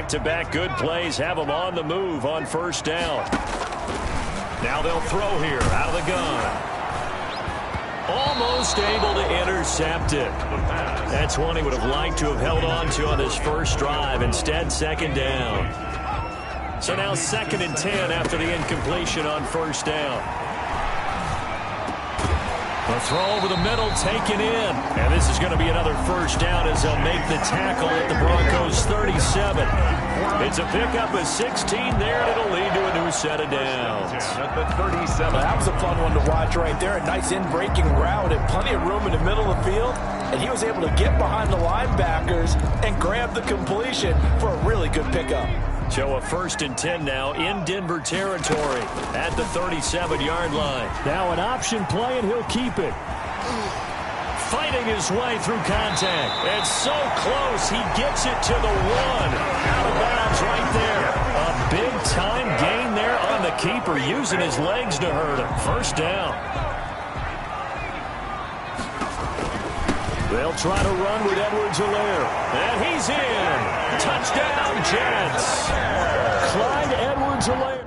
Back-to-back good plays have them on the move on first down. Now they'll throw here out of the gun. Almost able to intercept it. That's one he would have liked to have held on to on his first drive. Instead, second down. So now 2nd and 10 after the incompletion on first down. A throw over the middle, taken in. And this is going to be another first down as they'll make the tackle at the Broncos' 37. It's a pickup of 16 there, and it'll lead to a new set of downs. That was a fun one to watch right there. A nice in-breaking route and plenty of room in the middle of the field. And he was able to get behind the linebackers and grab the completion for a really good pickup. So a 1st and 10 now in Denver territory at the 37-yard line. Now an option play, and he'll keep it. Fighting his way through contact. And so close, he gets it to the 1. Out of bounds right there. A big-time gain there on the keeper, using his legs to hurt him. First down. They'll try to run with Edwards-Helaire. And he's in. Touchdown, Jets. Clyde Edwards-Helaire.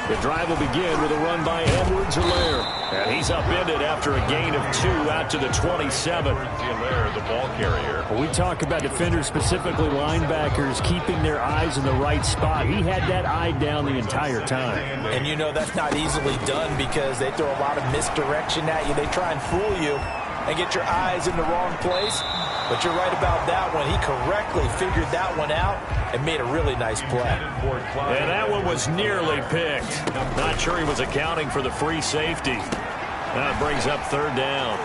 The drive will begin with a run by Edwards-Helaire. And he's upended after a gain of 2 out to the 27. Helaire, the ball carrier. When we talk about defenders, specifically linebackers, keeping their eyes in the right spot. He had that eye down the entire time. And you know that's not easily done because they throw a lot of misdirection at you. They try and fool you and get your eyes in the wrong place. But you're right about that one. He correctly figured that one out and made a really nice play. And that one was nearly picked. Not sure he was accounting for the free safety. That brings up 3rd down.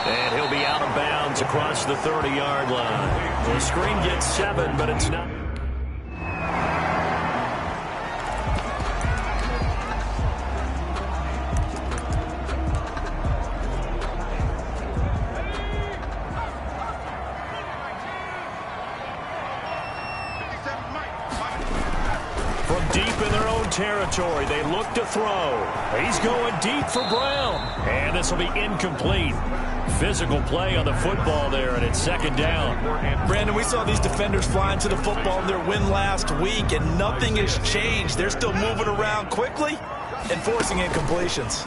And he'll be out of bounds across the 30-yard line. The screen gets 7, but it's not. From deep in their own territory, they look to throw. He's going deep for Brown. And this will be incomplete. Physical play on the football there, and it's 2nd down. Brandon, we saw these defenders flying to the football in their win last week, and nothing has changed. They're still moving around quickly and forcing incompletions.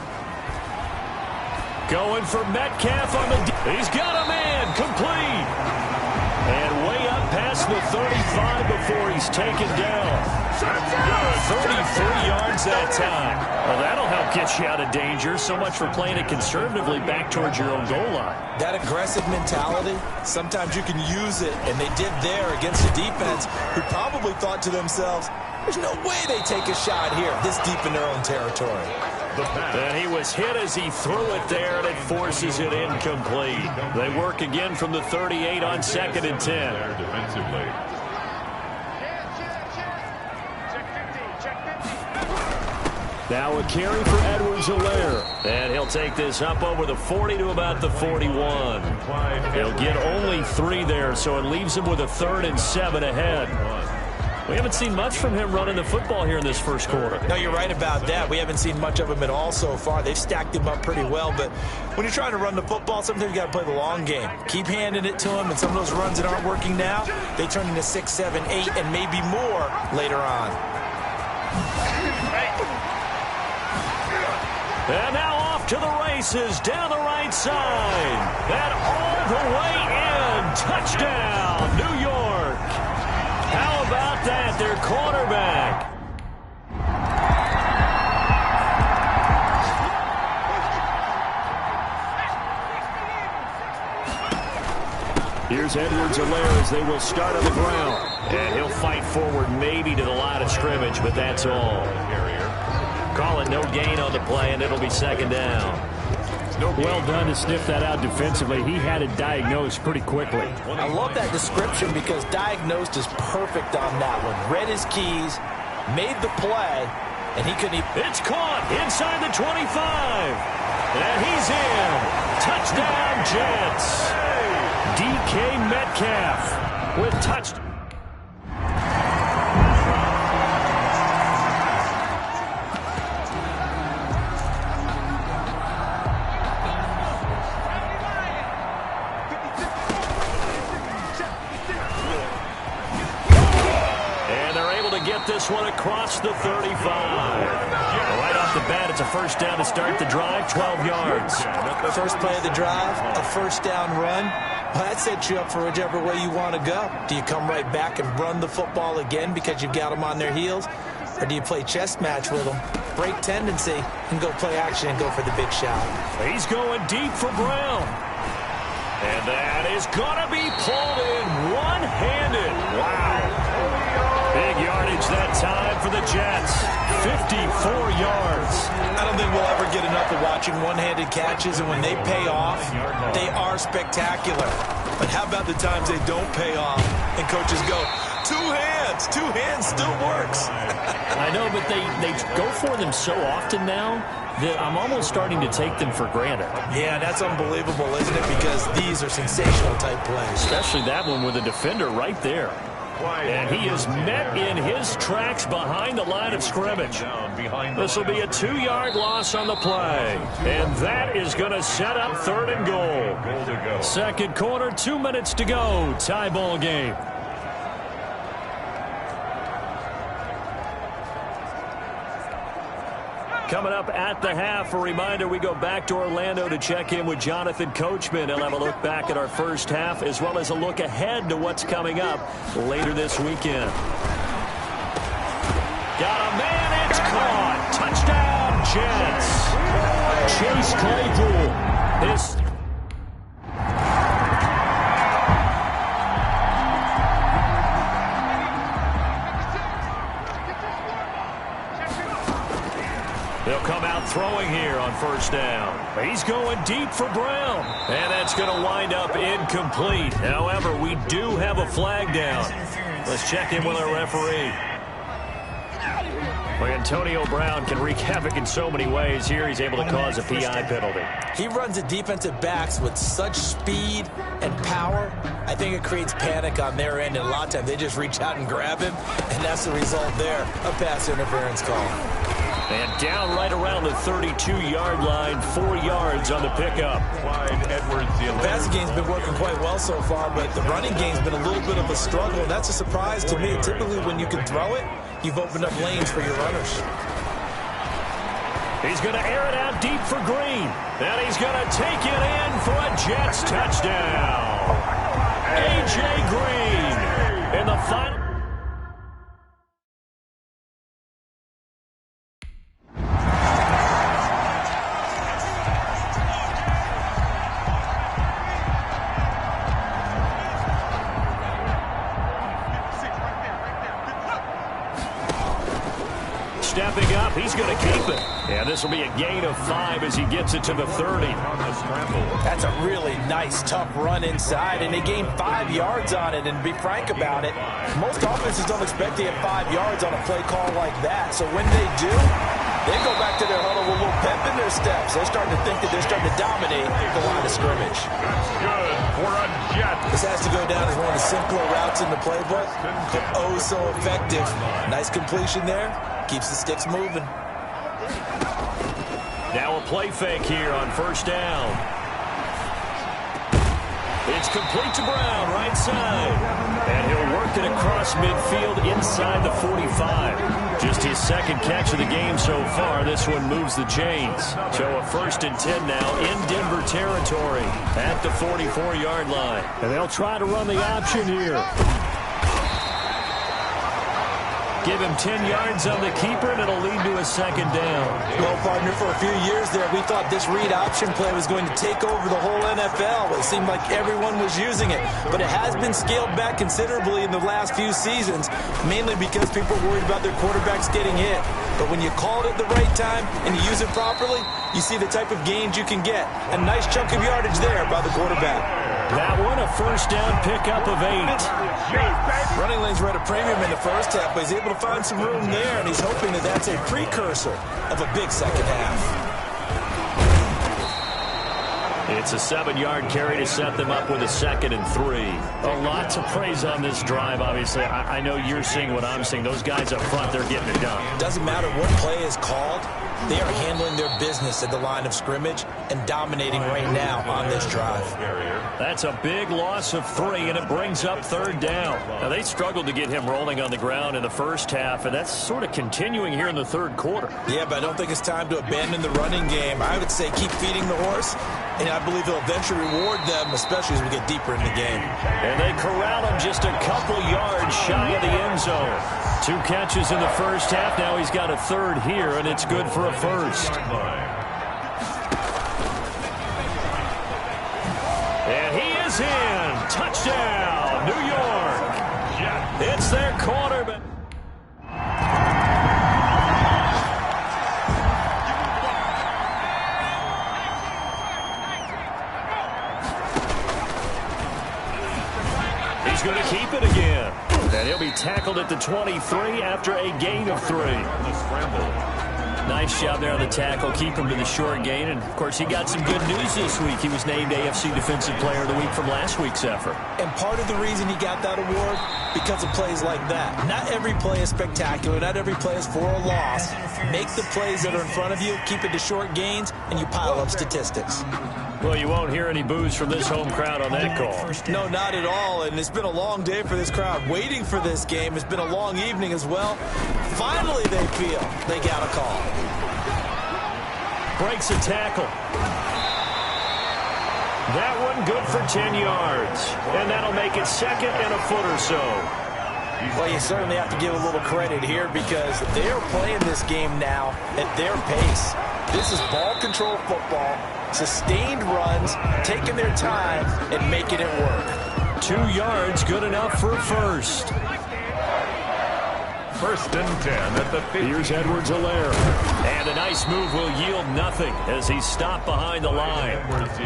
Going for Metcalf on the he's got a man, complete. And way up past the 35 before he's taken down. 33 yards that time. Well, that'll help get you out of danger. So much for playing it conservatively back towards your own goal line. That aggressive mentality, sometimes you can use it, and they did there against a defense who probably thought to themselves, there's no way they take a shot here this deep in their own territory. And he was hit as he threw it there, and it forces it incomplete. They work again from the 38 on 2nd and 10. Defensively. Now a carry for Edwards-Helaire. And he'll take this up over the 40 to about the 41. He'll get only 3 there, so it leaves him with a 3rd and 7 ahead. We haven't seen much from him running the football here in this first quarter. No, you're right about that. We haven't seen much of him at all so far. They've stacked him up pretty well, but when you're trying to run the football, sometimes you got to play the long game. Keep handing it to him, and some of those runs that aren't working now, they turn into 6, 7, 8, and maybe more later on. And now off to the races down the right side. And all the way in. Touchdown, New York. How about that, their quarterback? Here's Edwards-Helaire as they will start on the ground. And he'll fight forward maybe to the line of scrimmage, but that's all. Call it no gain on the play, and it'll be 2nd down. Well done to sniff that out defensively. He had it diagnosed pretty quickly. I love that description because diagnosed is perfect on that one. Read his keys, made the play, and he couldn't even... It's caught inside the 25. And he's in. Touchdown, Jets. DK Metcalf with touchdown. to get this one across the 35. Right off the bat, it's a first down to start the drive, 12 yards. First play of the drive, a first down run. Well, that sets you up for whichever way you want to go. Do you come right back and run the football again because you've got them on their heels? Or do you play chess match with them, break tendency, and go play action and go for the big shot? He's going deep for Brown. And that is going to be pulled in one-handed. Wow. Big yardage that time for the Jets. 54 yards. I don't think we'll ever get enough of watching one-handed catches, and when they pay off, they are spectacular. But how about the times they don't pay off, and coaches go, two hands still works. I know, but they go for them so often now that I'm almost starting to take them for granted. Yeah, that's unbelievable, isn't it? Because these are sensational type plays. Especially that one with a defender right there. And he is met in his tracks behind the line of scrimmage. This will be a 2-yard loss on the play. And that is going to set up 3rd and goal. Second quarter, 2 minutes to go. Tie ball game. Coming up at the half, a reminder, we go back to Orlando to check in with Jonathan Coachman. He'll have a look back at our first half as well as a look ahead to what's coming up later this weekend. Got a man, it's caught. Touchdown, Jets. Chase Claypool. They'll come out throwing here on first down. He's going deep for Brown. And that's going to wind up incomplete. However, we do have a flag down. Let's check in with our referee. Well, Antonio Brown can wreak havoc in so many ways. Here he's able to cause a PI penalty. He runs the defensive backs with such speed and power. I think it creates panic on their end, and a lot of times they just reach out and grab him, and that's the result there, a pass interference call. And down right around the 32-yard line, 4 yards on the pickup. The passing game's been working quite well so far, but the running game's been a little bit of a struggle, and that's a surprise to me. Typically, when you can throw it, you've opened up lanes for your runners. He's going to air it out deep for Green. And he's going to take it in for a Jets touchdown. A.J. Green in the final. Stepping up, he's going to keep it. And this will be a gain of 5 as he gets it to the 30. That's a really nice, tough run inside, and they gained 5 yards on it. And to be frank about it, most offenses don't expect to get 5 yards on a play call like that. So when they do, they go back to their huddle with a little pep in their steps. They're starting to think that they're starting to dominate the line of scrimmage. That's good for a Jet. This has to go down as one of the simpler routes in the playbook, but oh so effective. Nice completion there. Keeps the sticks moving. Now a play fake here on first down. It's complete to Brown, right side. And he'll work it across midfield inside the 45. Just his second catch of the game so far. This one moves the chains. So a 1st and 10 now in Denver territory at the 44-yard line. And they'll try to run the option here. Give him 10 yards on the keeper, and it'll lead to a second down. Well, partner, for a few years there, we thought this read option play was going to take over the whole NFL. It seemed like everyone was using it. But it has been scaled back considerably in the last few seasons, mainly because people are worried about their quarterbacks getting hit. But when you call it at the right time and you use it properly, you see the type of gains you can get. A nice chunk of yardage there by the quarterback. That one, a first down pickup of 8. Running lanes were at a premium in the first half, but he's able to find some room there, and he's hoping that that's a precursor of a big second half. It's a 7-yard carry to set them up with a 2nd and 3. A lot to praise on this drive, obviously. I know you're seeing what I'm seeing. Those guys up front, they're getting it done. Doesn't matter what play is called. They are handling their business at the line of scrimmage and dominating right now on this drive. That's a big loss of 3, and it brings up 3rd down. Now, they struggled to get him rolling on the ground in the first half, and that's sort of continuing here in the 3rd quarter. Yeah, but I don't think it's time to abandon the running game. I would say keep feeding the horse, and I believe he'll eventually reward them, especially as we get deeper in the game. And they corral him just a couple yards shy of the end zone. 2 catches in the first half. Now he's got a 3rd here, and it's good for a 1st. And he is in. Touchdown, New York. It's their quarterback. He's going to keep it again. And he'll be tackled at the 23 after a gain of 3. Nice job there on the tackle. Keep him to the short gain. And, of course, he got some good news this week. He was named AFC Defensive Player of the Week from last week's effort. And part of the reason he got that award, because of plays like that. Not every play is spectacular. Not every play is for a loss. Make the plays that are in front of you, keep it to short gains, and you pile up statistics. Well, you won't hear any boos from this home crowd on that call. No, not at all, and it's been a long day for this crowd. Waiting for this game. It's been a long evening as well. Finally, they feel they got a call. Breaks a tackle. That one good for 10 yards. And that'll make it 2nd and a foot or so. Well, you certainly have to give a little credit here because they're playing this game now at their pace. This is ball control football, sustained runs, taking their time and making it work. 2 yards, good enough for a 1st. 1st and 10 at the 50. Here's Edwards-Helaire. And a nice move will yield nothing as he's stopped behind the line.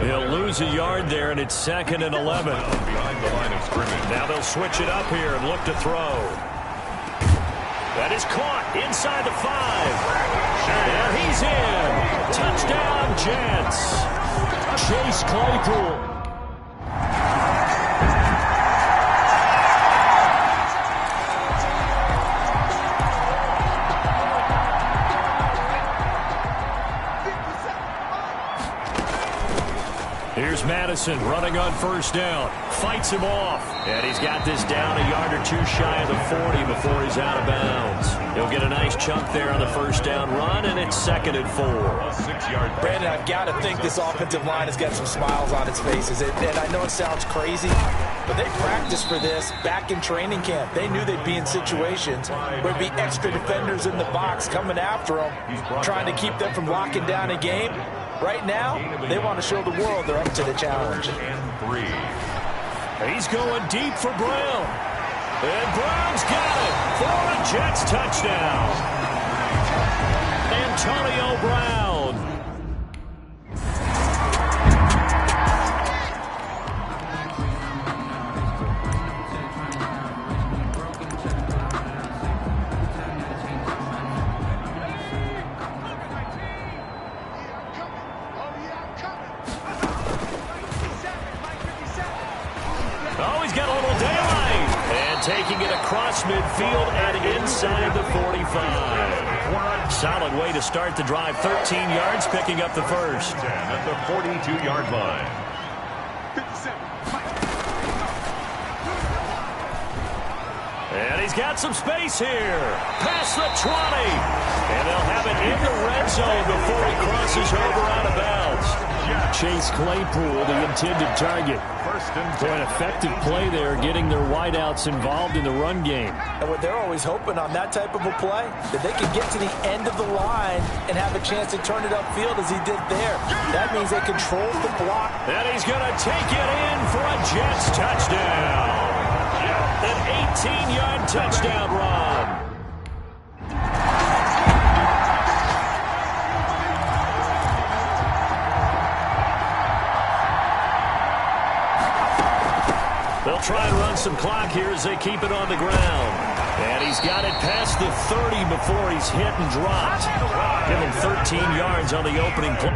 He'll lose a yard there, and it's 2nd and 11. Behind the line of scrimmage. Now they'll switch it up here and look to throw. That is caught inside the 5. And he's in. Touchdown, Jets. Chase Claypool. Here's Madison running on 1st down. Fights him off. And he's got this down a yard or 2 shy of the 40 before he's out of bounds. He'll get a nice chunk there on the 1st down run, and it's 2nd and 4. A 6-yard. Brandon, I've got to think this offensive line has got some smiles on its faces. And I know it sounds crazy, but they practiced for this back in training camp. They knew they'd be in situations where there'd be extra defenders in the box coming after them, trying to keep them from locking down a game. Right now, they want to show the world they're up to the challenge. And 3. He's going deep for Brown. And Brown's got it for a Jets touchdown. Antonio Brown. Taking it across midfield and inside the 45. Solid way to start the drive. 13 yards, picking up the 1st. 10 at the 42-yard line. And he's got some space here. Past the 20. And they'll have it in the red zone before he crosses over out of bounds. Chase Claypool, the intended target. For an effective play there, getting their wideouts involved in the run game. And what they're always hoping on that type of a play, that they can get to the end of the line and have a chance to turn it upfield as he did there. That means they control the block. And he's going to take it in for a Jets touchdown. An 18-yard touchdown run. They'll try and run some clock here as they keep it on the ground. And he's got it past the 30 before he's hit and dropped. Give him 13 yards on the opening play.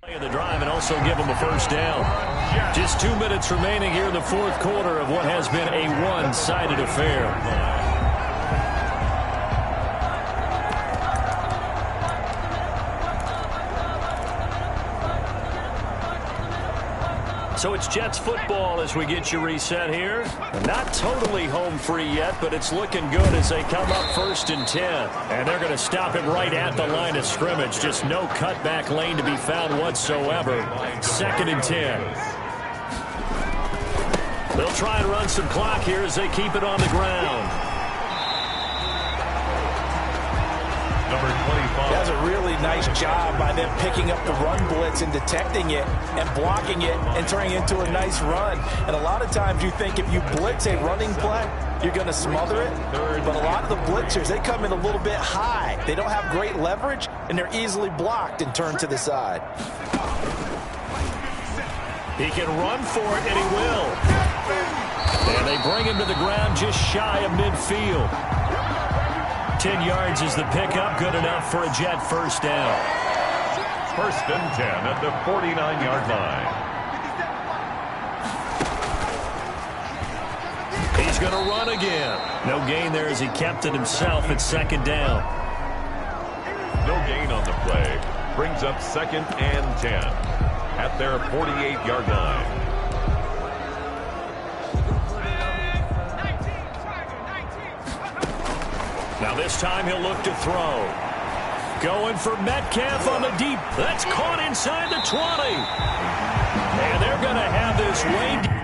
The drive and also give them a first down. Just 2 minutes remaining here in the fourth quarter of what has been a one-sided affair. So it's Jets football as we get you reset here. Not totally home free yet, but it's looking good as they come up 1st and 10. And they're going to stop him right at the line of scrimmage. Just no cutback lane to be found whatsoever. 2nd and 10. They'll try and run some clock here as they keep it on the ground. Number 25. That's a really nice job by them picking up the run blitz and detecting it and blocking it and turning it into a nice run. And a lot of times you think if you blitz a running play, you're going to smother it. But a lot of the blitzers, they come in a little bit high. They don't have great leverage, and they're easily blocked and turned to the side. He can run for it, and he will. And they bring him to the ground just shy of midfield. 10 yards is the pickup, good enough for a Jet first down. 1st and 10 at the 49-yard line. He's going to run again. No gain there as he kept it himself at 2nd down. No gain on the play. Brings up 2nd and 10 at their 48-yard line. Now this time he'll look to throw. Going for Metcalf on the deep. That's caught inside the 20. And they're going to have this way.